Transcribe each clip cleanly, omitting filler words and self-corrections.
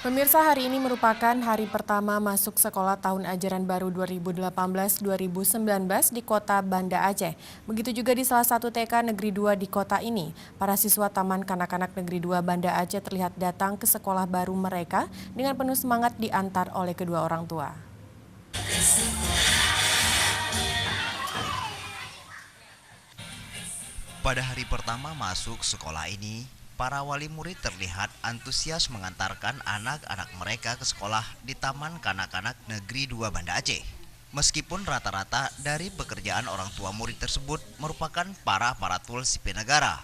Pemirsa, hari ini merupakan hari pertama masuk sekolah tahun ajaran baru 2018-2019 di kota Banda Aceh. Begitu juga di salah satu TK Negeri 2 di kota ini. Para siswa Taman Kanak-Kanak Negeri 2 Banda Aceh terlihat datang ke sekolah baru mereka dengan penuh semangat diantar oleh kedua orang tua. Pada hari pertama masuk sekolah ini, para wali murid terlihat antusias mengantarkan anak-anak mereka ke sekolah di Taman Kanak-Kanak Negeri 2 Banda Aceh. Meskipun rata-rata dari pekerjaan orang tua murid tersebut merupakan para aparatur sipil negara.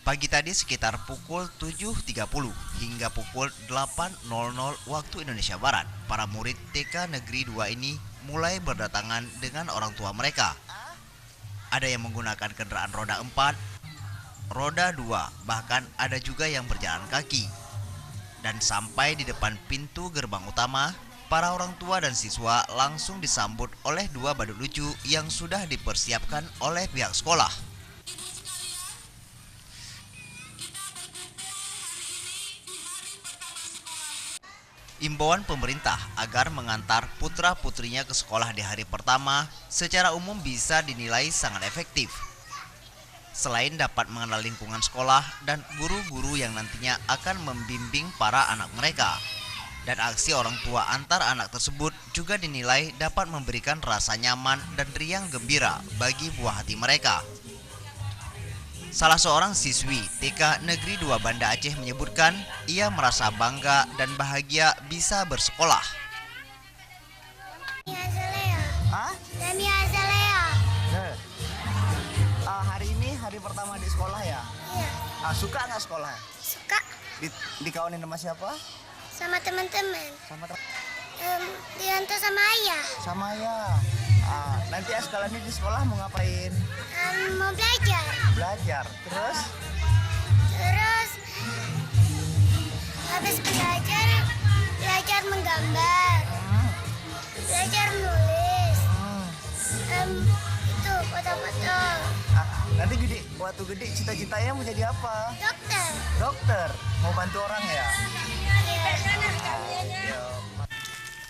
Pagi tadi sekitar pukul 7.30 hingga pukul 8.00 waktu Indonesia Barat, para murid TK Negeri 2 ini mulai berdatangan dengan orang tua mereka. Ada yang menggunakan kendaraan roda 4, roda 2, bahkan ada juga yang berjalan kaki. Dan sampai di depan pintu gerbang utama, para orang tua dan siswa langsung disambut oleh dua badut lucu yang sudah dipersiapkan oleh pihak sekolah. Imbauan pemerintah agar mengantar putra-putrinya ke sekolah di hari pertama secara umum bisa dinilai sangat efektif. Selain dapat mengenal lingkungan sekolah dan guru-guru yang nantinya akan membimbing para anak mereka. Dan aksi orang tua antar anak tersebut juga dinilai dapat memberikan rasa nyaman dan riang gembira bagi buah hati mereka. Salah seorang siswi TK Negeri 2 Banda Aceh menyebutkan ia merasa bangga dan bahagia bisa bersekolah. Hari ini hari pertama di sekolah ya? Iya. Suka nggak sekolah? Suka. Dikawanin sama siapa? Sama teman-teman. Sama Diantar sama ayah. sama ayah. Nanti sekolah ini di sekolah mau ngapain? Mau belajar. Belajar. Terus? Habis belajar menggambar. Belajar menulis. Itu foto-foto. Nanti waktu gede cita-citanya mau jadi apa? Dokter. Dokter. Mau bantu orang ya?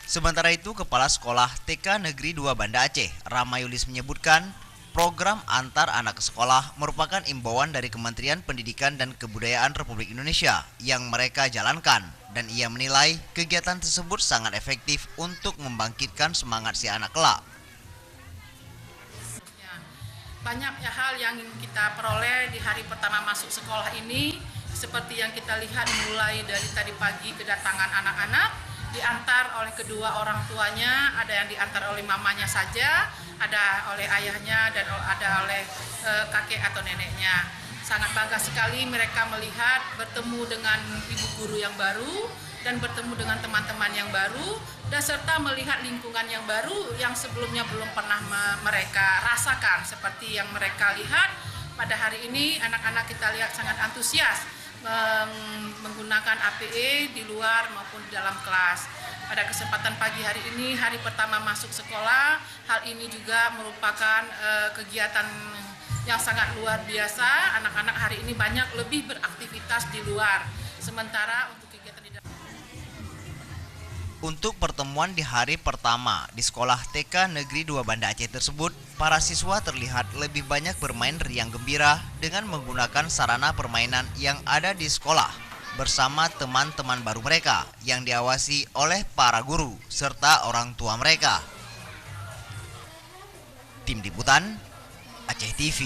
Sementara itu, Kepala Sekolah TK Negeri 2 Banda Aceh, Rama Yulis menyebutkan, program antar anak ke sekolah merupakan imbauan dari Kementerian Pendidikan dan Kebudayaan Republik Indonesia yang mereka jalankan, dan ia menilai kegiatan tersebut sangat efektif untuk membangkitkan semangat si anak kelak. Banyak hal yang kita peroleh di hari pertama masuk sekolah ini, seperti yang kita lihat mulai dari tadi pagi kedatangan anak-anak, diantar oleh kedua orang tuanya, ada yang diantar oleh mamanya saja, ada oleh ayahnya, dan ada oleh kakek atau neneknya. Sangat bangga sekali mereka melihat bertemu dengan ibu guru yang baru dan bertemu dengan teman-teman yang baru, dan serta melihat lingkungan yang baru yang sebelumnya belum pernah mereka rasakan. Seperti yang mereka lihat pada hari ini, anak-anak kita lihat sangat antusias menggunakan APE di luar maupun di dalam kelas. Pada kesempatan pagi hari ini, hari pertama masuk sekolah, hal ini juga merupakan kegiatan yang sangat luar biasa. Anak-anak hari ini banyak lebih beraktivitas di luar. Sementara untuk kegiatan di dalam. Untuk pertemuan di hari pertama di sekolah TK Negeri 2 Banda Aceh tersebut, para siswa terlihat lebih banyak bermain riang gembira dengan menggunakan sarana permainan yang ada di sekolah bersama teman-teman baru mereka yang diawasi oleh para guru serta orang tua mereka. Tim Liputan Aceh TV.